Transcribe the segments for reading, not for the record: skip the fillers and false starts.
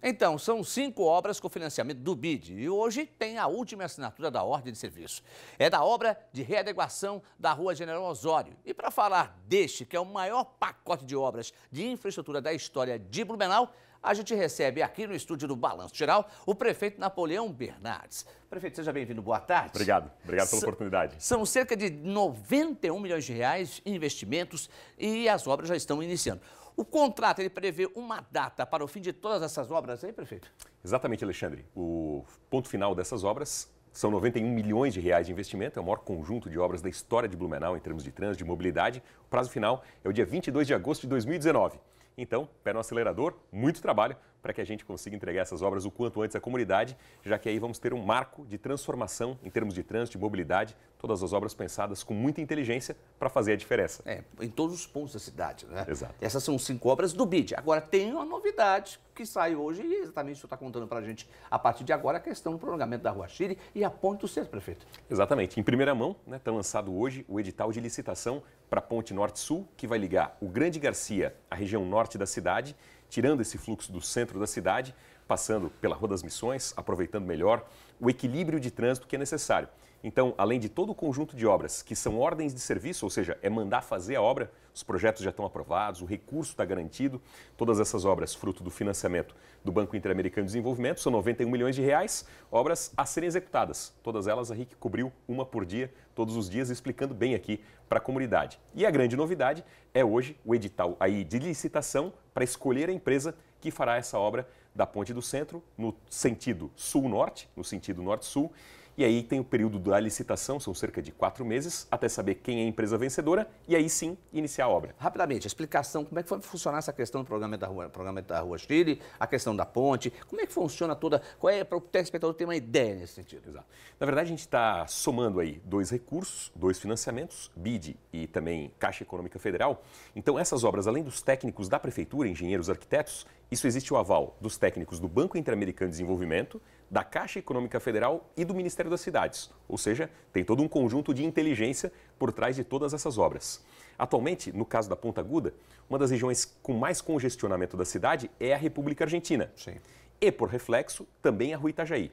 Então, são 5 obras com financiamento do BID e hoje tem a última assinatura da ordem de serviço. É da obra de readequação da Rua General Osório. E para falar deste, que é o maior pacote de obras de infraestrutura da história de Blumenau, a gente recebe aqui no estúdio do Balanço Geral o prefeito Napoleão Bernardes. Prefeito, seja bem-vindo, boa tarde. Obrigado pela oportunidade. São cerca de 91 milhões de reais em investimentos e as obras já estão iniciando. O contrato, ele prevê uma data para o fim de todas essas obras aí, prefeito? Exatamente, Alexandre. O ponto final dessas obras são 91 milhões de reais de investimento, é o maior conjunto de obras da história de Blumenau em termos de trânsito, de mobilidade. O prazo final é o dia 22 de agosto de 2019. Então, pé no acelerador, muito trabalho para que a gente consiga entregar essas obras o quanto antes à comunidade, já que aí vamos ter um marco de transformação em termos de trânsito e mobilidade, todas as obras pensadas com muita inteligência para fazer a diferença. Em todos os pontos da cidade, né? Exato. Essas são 5 obras do BID. Agora, tem uma novidade que sai hoje e exatamente o senhor está contando para a gente, a partir de agora, a questão do prolongamento da Rua Chile e a Ponte do Centro, prefeito. Exatamente. Em primeira mão, está lançado hoje o edital de licitação para a Ponte Norte-Sul, que vai ligar o Grande Garcia à região norte da cidade, tirando esse fluxo do centro da cidade, passando pela Rua das Missões, aproveitando melhor o equilíbrio de trânsito que é necessário. Então, além de todo o conjunto de obras que são ordens de serviço, ou seja, é mandar fazer a obra, os projetos já estão aprovados, o recurso está garantido, todas essas obras fruto do financiamento do Banco Interamericano de Desenvolvimento, são 91 milhões de reais, obras a serem executadas. Todas elas a RIC cobriu uma por dia, todos os dias, explicando bem aqui para a comunidade. E a grande novidade é hoje o edital aí de licitação para escolher a empresa que fará essa obra da Ponte do Centro no sentido sul-norte, no sentido norte-sul. E aí tem o período da licitação, são cerca de 4 meses, até saber quem é a empresa vencedora e aí sim iniciar a obra. Rapidamente, a explicação, como é que vai funcionar essa questão do prolongamento da Rua Chile, a questão da ponte, como é que funciona toda, qual é, para o telespectador ter uma ideia nesse sentido? Exato. Na verdade, a gente está somando aí 2 recursos, 2 financiamentos, BID e também Caixa Econômica Federal. Então, essas obras, além dos técnicos da Prefeitura, engenheiros, arquitetos, isso existe o aval dos técnicos do Banco Interamericano de Desenvolvimento, da Caixa Econômica Federal e do Ministério das Cidades. Ou seja, tem todo um conjunto de inteligência por trás de todas essas obras. Atualmente, no caso da Ponta Aguda, uma das regiões com mais congestionamento da cidade é a República Argentina. Sim. E, por reflexo, também a Rua Itajaí.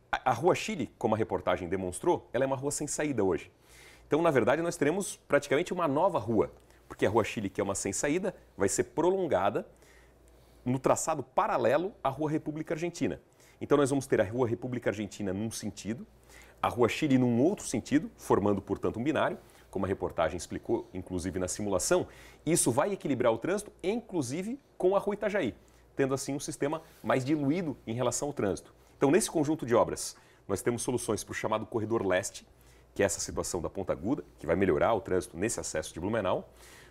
A Rua Chile, como a reportagem demonstrou, ela é uma rua sem saída hoje. Então, na verdade, nós teremos praticamente uma nova rua, porque a Rua Chile, que é uma sem saída, vai ser prolongada no traçado paralelo à Rua República Argentina. Então, nós vamos ter a Rua República Argentina num sentido, a Rua Chile num outro sentido, formando, portanto, um binário, como a reportagem explicou, inclusive na simulação. Isso vai equilibrar o trânsito, inclusive com a Rua Itajaí, tendo assim um sistema mais diluído em relação ao trânsito. Então, nesse conjunto de obras, nós temos soluções para o chamado Corredor Leste, que é essa situação da Ponta Aguda, que vai melhorar o trânsito nesse acesso de Blumenau,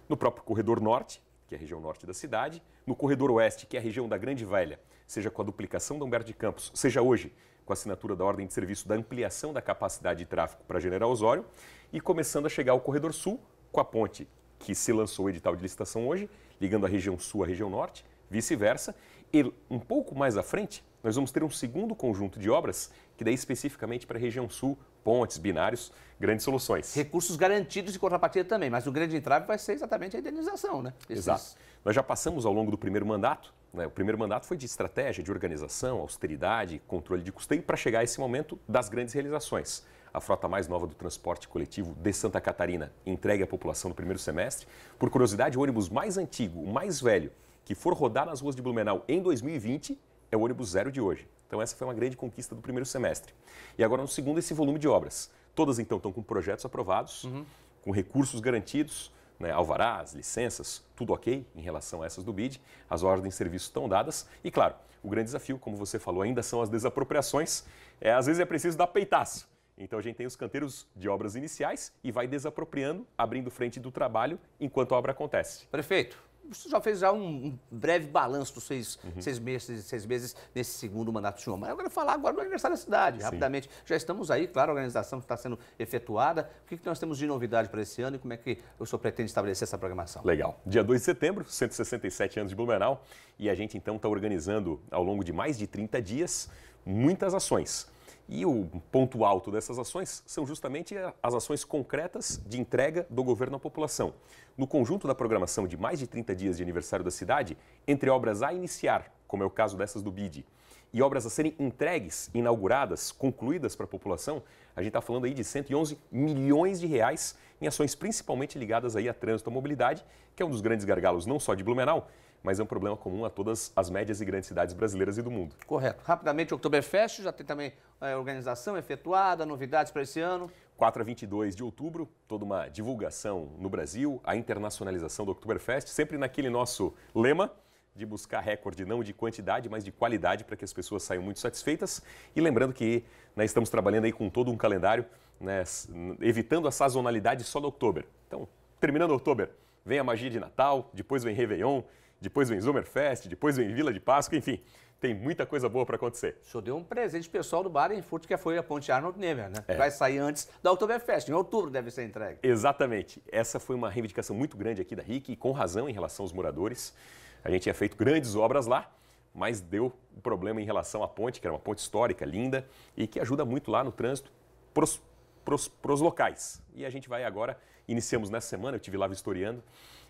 no próprio Corredor Norte, que é a região norte da cidade, no Corredor Oeste, que é a região da Grande Velha, seja com a duplicação da Humberto de Campos, seja hoje com a assinatura da ordem de serviço da ampliação da capacidade de tráfego para General Osório, e começando a chegar ao Corredor Sul, com a ponte que se lançou o edital de licitação hoje, ligando a região sul à região norte, vice-versa, e um pouco mais à frente, nós vamos ter um segundo conjunto de obras, que daí especificamente para a região sul, pontes, binários, grandes soluções. Recursos garantidos de contrapartida também, mas o grande entrave vai ser exatamente a indenização, né? Exato. Nós já passamos ao longo do primeiro mandato, né? O primeiro mandato foi de estratégia, de organização, austeridade, controle de custeio, para chegar a esse momento das grandes realizações. A frota mais nova do transporte coletivo de Santa Catarina entregue à população no primeiro semestre. Por curiosidade, o ônibus mais antigo, o mais velho, que for rodar nas ruas de Blumenau em 2020, é o ônibus zero de hoje. Então essa foi uma grande conquista do primeiro semestre. E agora no segundo, esse volume de obras. Todas então estão com projetos aprovados, com recursos garantidos, né, alvarás, licenças, tudo ok em relação a essas do BID. As ordens de serviço estão dadas. E claro, o grande desafio, como você falou, ainda são as desapropriações. Às vezes é preciso dar peitaço. Então a gente tem os canteiros de obras iniciais e vai desapropriando, abrindo frente do trabalho enquanto a obra acontece. Prefeito, você já fez um breve balanço dos seis meses nesse segundo mandato do senhor. Mas eu quero falar agora do aniversário da cidade, Sim. rapidamente. Já estamos aí, claro, a organização está sendo efetuada. O que nós temos de novidade para esse ano e como é que o senhor pretende estabelecer essa programação? Legal. Dia 2 de setembro, 167 anos de Blumenau, e a gente então está organizando ao longo de mais de 30 dias muitas ações. E o ponto alto dessas ações são justamente as ações concretas de entrega do governo à população. No conjunto da programação de mais de 30 dias de aniversário da cidade, entre obras a iniciar, como é o caso dessas do BID, e obras a serem entregues, inauguradas, concluídas para a população, a gente está falando aí de 111 milhões de reais em ações principalmente ligadas aí a trânsito e mobilidade, que é um dos grandes gargalos não só de Blumenau, mas é um problema comum a todas as médias e grandes cidades brasileiras e do mundo. Correto. Rapidamente, o Oktoberfest já tem também organização efetuada, novidades para esse ano? 4 a 22 de outubro, toda uma divulgação no Brasil, a internacionalização do Oktoberfest, sempre naquele nosso lema de buscar recorde não de quantidade, mas de qualidade para que as pessoas saiam muito satisfeitas. E lembrando que estamos trabalhando aí com todo um calendário, né, evitando a sazonalidade só do outubro. Então, terminando outubro, vem a magia de Natal, depois vem Réveillon, depois vem Zomerfest, depois vem Vila de Páscoa, enfim, tem muita coisa boa para acontecer. O senhor deu um presente pessoal do Baden-Furt, que foi a ponte Arnold Nemer, né? Vai sair antes da Oktoberfest, em outubro deve ser entregue. Exatamente. Essa foi uma reivindicação muito grande aqui da RIC, e com razão em relação aos moradores. A gente tinha feito grandes obras lá, mas deu um problema em relação à ponte, que era uma ponte histórica, linda, e que ajuda muito lá no trânsito pros locais. E a gente vai agora, iniciamos nessa semana, eu estive lá vistoriando,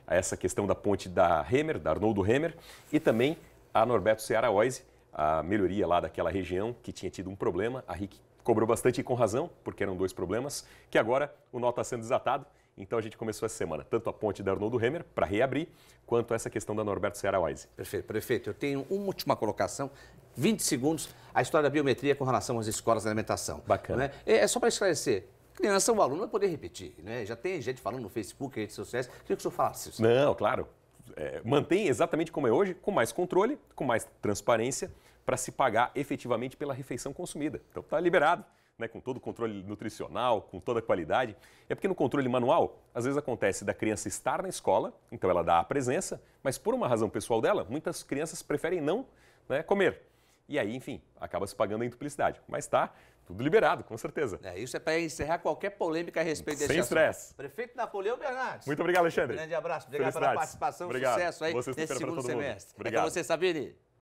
essa questão da ponte da Hemer, da Arnoldo Hemer, e também a Norberto Ceará Oise, a melhoria lá daquela região que tinha tido um problema. A RIC cobrou bastante e com razão, porque eram 2 problemas, que agora o nó está sendo desatado. Então a gente começou essa semana, tanto a ponte da Arnoldo Hemer, para reabrir, quanto essa questão da Norberto Ceará Oise. Perfeito, prefeito. Eu tenho uma última colocação, 20 segundos, a história da biometria com relação às escolas de alimentação. Bacana. Né? É só para esclarecer. Criança, o aluno vai poder repetir, né? Já tem gente falando no Facebook, redes sociais. Queria que o senhor falasse isso. Não, claro. Mantém exatamente como é hoje, com mais controle, com mais transparência, para se pagar efetivamente pela refeição consumida. Então está liberado, né, com todo o controle nutricional, com toda a qualidade. É porque no controle manual, às vezes acontece da criança estar na escola, então ela dá a presença, mas por uma razão pessoal dela, muitas crianças preferem não, né, comer. E aí, enfim, acaba se pagando a duplicidade. Mas está tudo liberado, com certeza. Isso é para encerrar qualquer polêmica a respeito desse assunto. Sem estresse. Prefeito Napoleão Bernardes. Muito obrigado, Alexandre. Um grande abraço. Obrigado pela participação. Sucesso aí nesse segundo semestre. Obrigado. É com você, Sabine.